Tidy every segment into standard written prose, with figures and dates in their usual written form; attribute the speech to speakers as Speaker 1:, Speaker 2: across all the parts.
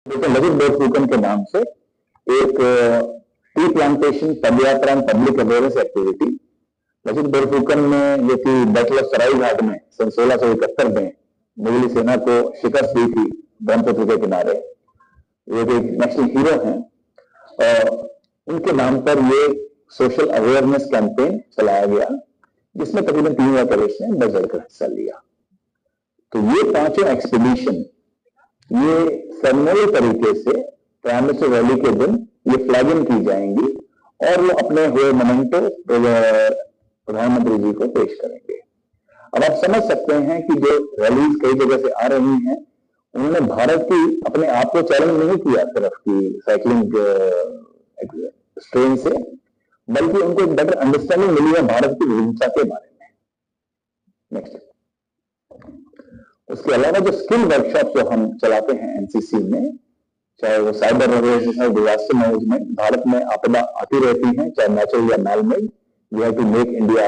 Speaker 1: देखिए, ललित बोरफुकन के नाम से एक टी प्लांटेशन पदयात्रा public awareness activity Lalit Borphukan ने, जो कि बैटल ऑफ सराय घाट में सन 1671 में मुगली सेना को शिकस्त दी थी ब्रह्मपुत्र के किनारे, ये एक नेशनल हीरो हैं। उनके नाम पर ये सोशल अवेयरनेस कैंपेन चलाया गया, जिसमें तकरीबन 3000 कैडेट्स ने बढ़ चढ़कर हिस्सा लिया। तो ये पांचों एक्सपीडिशन ये सेरेमोनियल तरीके से प्राइम मिनिस्टर रैली के दिन ये फ्लैगिंग की जाएंगी और वो अपने हुए मोमेंटो प्रधानमंत्री जी को पेश करेंगे। अब आप समझ सकते हैं कि जो रैलीज कई जगह से आ रही हैं, उन्होंने भारत की अपने आप को चैलेंज नहीं किया सिर्फ की साइकिलिंग स्ट्रेन से, बल्कि उनको एक बेटर अंडरस्टैंडिंग मिली है भारत की विविधता के बारे में। नेक्स्ट, उसके अलावा जो स्किल वर्कशॉप जो हम चलाते हैं एनसीसी में, चाहे वो साइबर रेजिस्टेंस है, डिजास्टर मैनेजमेंट, भारत में आपदा आती रहती है, चाहे नेचुरल या man made, we have to make India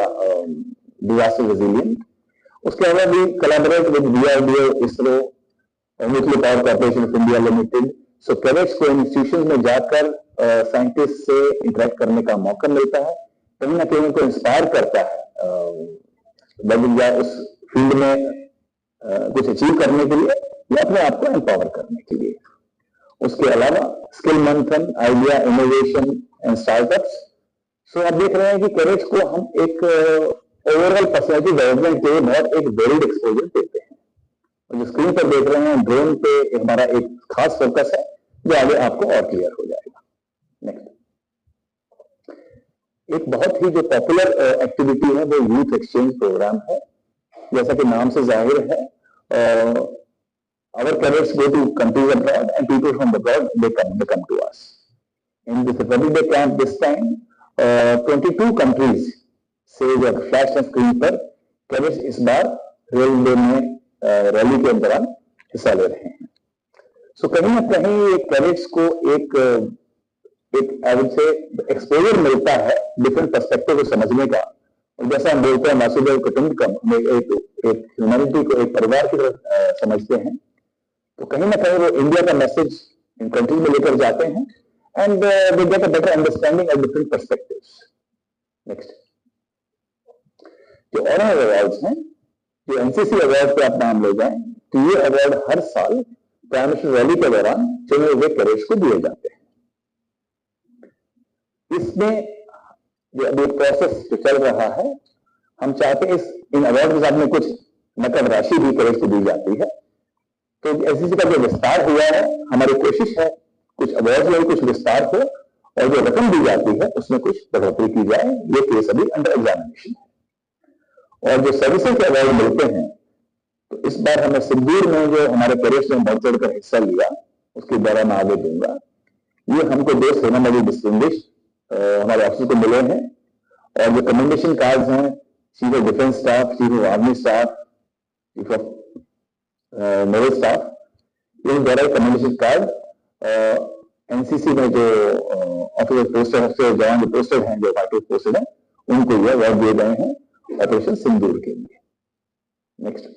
Speaker 1: disaster resilient. उसके अलावा भी collaborate with DRDO, ISRO, nuclear power corporation of India limited. So cadets को इंस्टीट्यूशन में जाकर साइंटिस्ट से इंटरेक्ट करने का मौका मिलता है, कहीं ना कहीं उनको इंस्पायर करता है या उस फील्ड में कुछ अचीव करने के लिए या अपने आप को एम्पावर करने के लिए। उसके अलावा स्किल मंथन, आइडिया इनोवेशन एंड स्टार्टअप्स। सो आप देख रहे हैं कि कैडेट्स को हम एक ओवरऑल पर्सनैलिटी डेवलपमेंट के बहुत एक वेरिड एक्सपोजर देते हैं। और जो स्क्रीन पर देख रहे हैं, ड्रोन पे हमारा एक खास फोकस है, जो आगे आपको और क्लियर हो जाएगा। नेक्स्ट, एक बहुत ही जो पॉपुलर एक्टिविटी है वो यूथ एक्सचेंज प्रोग्राम है। जैसा कि नाम से जाहिर है, our cadets go to countries abroad and people from abroad they come to us. In this Republic Day camp this time, 22 countries से जो फ्लैश स्क्रीन पर कैडेट्स इस बार रेलवे में रैली के दौरान हिस्सा ले रहे हैं। सो कहीं ना कहीं कैडेट्स को एक एक्सपोजर मिलता है डिफरेंट पर्सपेक्टिव को समझने का। और जैसा हम बोलते हैं वासुदेव कुटुंबकम, एक ह्यूमैनिटी को एक परिवार की तरह समझते हैं, तो कहीं ना कहीं वो इंडिया का मैसेज इन कंट्रीज में लेकर जाते हैं and they get a better understanding of different perspectives. Next, जो ऑनर अवार्ड्स हैं, जो एनसीसी अवार्ड पे आप नाम ले जाएं, तो ये अवार्ड हर साल प्राइम मिनिस्टर रैली के दौरान चुने हुए कैडेट्स को दिए जाते हैं। इसमें जो अभी प्रोसेस जो चल रहा है, हम चाहते हैं इन अवार्ड के साथ में कुछ नकद राशि भी कैडेट्स को दी जाती है। तो एनसीसी का जो विस्तार हुआ है, हमारी कोशिश है कुछ अवार्ड में कुछ विस्तार हो और जो रकम दी जाती है उसमें कुछ बढ़ोतरी की जाए। ये केस अभी अंडर एग्जामिनेशन है। और जो सर्विसेज के अवार्ड मिलते हैं, तो इस बार हमें सिंदूर में जो हमारे कैडेट्स ने बढ़ चढ़कर हिस्सा लिया, उसके द्वारा मैं आगे दूंगा। ये हमको 2 सेना में डिस्टिंग्विश हमारे ऑफिसर को मिले हैं। और जो कमेंडेशन कार्ड्स हैं, chief of defence staff, chief of army staff, chief of naval staff, इन द्वारा कमेंडेशन कार्ड एनसीसी में जो ऑफिसर पोस्टेड है, जवान जो पोस्टेड हैं, जो पार्टी पोस्टेड हैं, उनको ये अवार्ड दिए गए हैं ऑपरेशन सिंदूर के लिए। नेक्स्ट,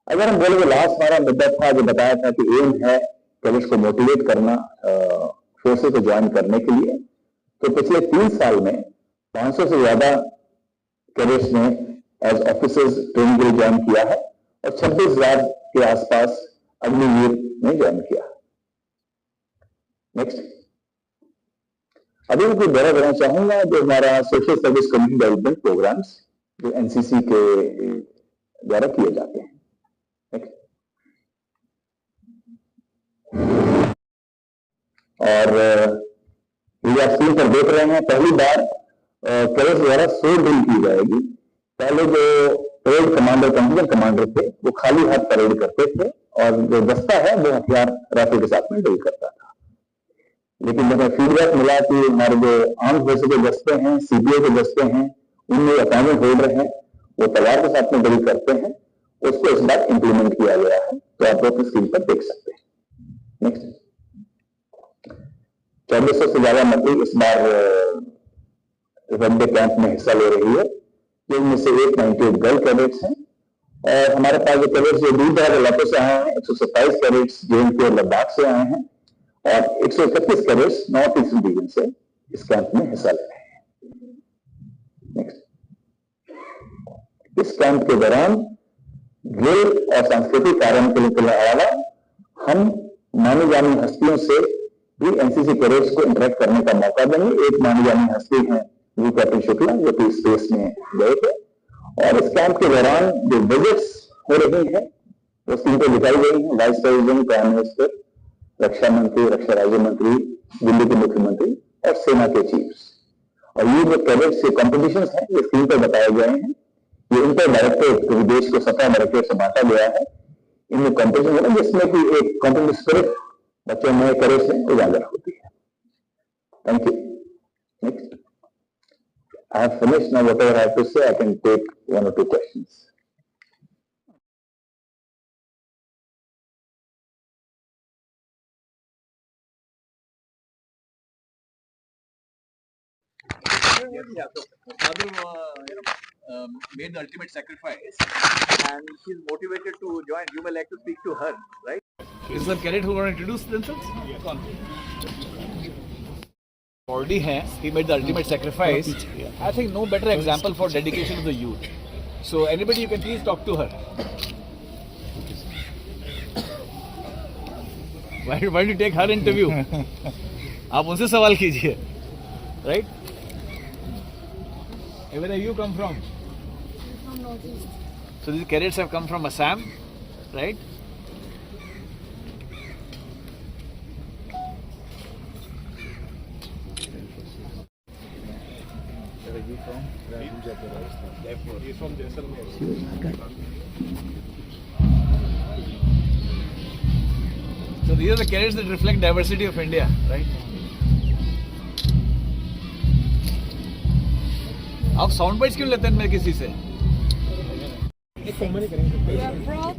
Speaker 1: अगर हम बोले लास्ट हमारा मुद्दा था जो बताया था कि एम है कैडेट्स को मोटिवेट करना फोर्सेस को ज्वाइन करने के लिए, तो पिछले 3 साल में 500 से ज्यादा कैडेट्स ने एज ऑफिसर्स ट्रेनिंग के लिए ज्वाइन किया है और 26,000 के आसपास अग्निवीर ने ज्वाइन किया। नेक्स्ट, अभी मैं कुछ बड़ा करना चाहूंगा जो हमारा social service community development programs जो एनसीसी के द्वारा किए जाते हैं। नेक्स्ट, और ये आप स्क्रीन पर देख रहे हैं, पहली बार कैडेट्स द्वारा 100 ड्रिल की जाएगी। पहले जो परेड कमांडर, कंटिजेंट कमांडर थे, वो खाली हाथ परेड करते थे और जो दस्ता है वो हथियार राइफल के साथ में ड्रिल करता था। लेकिन जब फीडबैक मिला कि हमारे जो आर्म्ड फोर्सेस के दस्ते हैं, सीपीओ के दस्ते हैं, उनमें अपॉइंटमेंट होल्डर हैं, वो तलवार के साथ में ड्रिल करते हैं, उसको इस बार इंप्लीमेंट किया गया है। तो आप लोग स्क्रीन पर देख सकते हैं। नेक्स्ट, 2400 से ज्यादा मछली इस बार वनडे कैंप में हिस्सा ले रही है, जिनमें से 898 गर्ल कैडेट्स हैं और हमारे पास जो कैडेट्स जो दूर दराज इलाकों से आए हैं 127 कैडेट्स JNK और लद्दाख से आए हैं और 131 कैडेट्स नॉर्थ ईस्टर्न रीजन से इस कैंप में हिस्सा ले रहे हैं। नेक्स्ट, इस कैंप के दौरान खेल और सांस्कृतिक कार्यक्रम के अलावा हम मानी जानी हस्तियों से भी एनसीसी कैडेट्स को इंटरेक्ट करने का मौका देंगे। एक मानी जानी हस्ती है वी कैप्टन शुक्ला जो कि स्पेस में गए थे और इस कैंप के दौरान जो विजिट्स हो रही है वो स्क्रीन पर दिखाई गई है। वाइस प्रेसिडेंट, प्राइम मिनिस्टर, रक्षा मंत्री, रक्षा राज्य मंत्री, दिल्ली के मुख्यमंत्री और सेना के चीफ्स। और ये जो कैडेट्स के कॉम्पिटिशन है ये स्क्रीन पर बताए गए हैं। ये इंटर डायरेक्टरेट जो देश को 17 डायरेक्टरेट से बांटा गया है, इनमें कॉम्पिटिशन होगा जिसमें कि एक कॉम्पिटिटिव स्पिरिट बच्चों में कैडेट्स में उजागर होती है। Thank you. Next, I have finished now. Whatever I have to say, I can take one or two questions.
Speaker 2: Yeah, so mother made the ultimate sacrifice and she's motivated to join. You may like to speak to her, right?
Speaker 3: Is there a cadet who want to introduce themselves? Yes. Already he made the ultimate sacrifice. I think no better example for dedication to the youth. So anybody, you can please talk to her. Why don't you take her interview? आप उनसे सवाल कीजिए, right? Where have you come from?
Speaker 4: From Northeast.
Speaker 3: So these cadets have come from Assam, right?
Speaker 2: He's from Jaisalmer.
Speaker 3: So these are the cadets that reflect diversity of India, right? आप sound bytes क्यों लेते हैं मैं किसी से?
Speaker 4: We are proud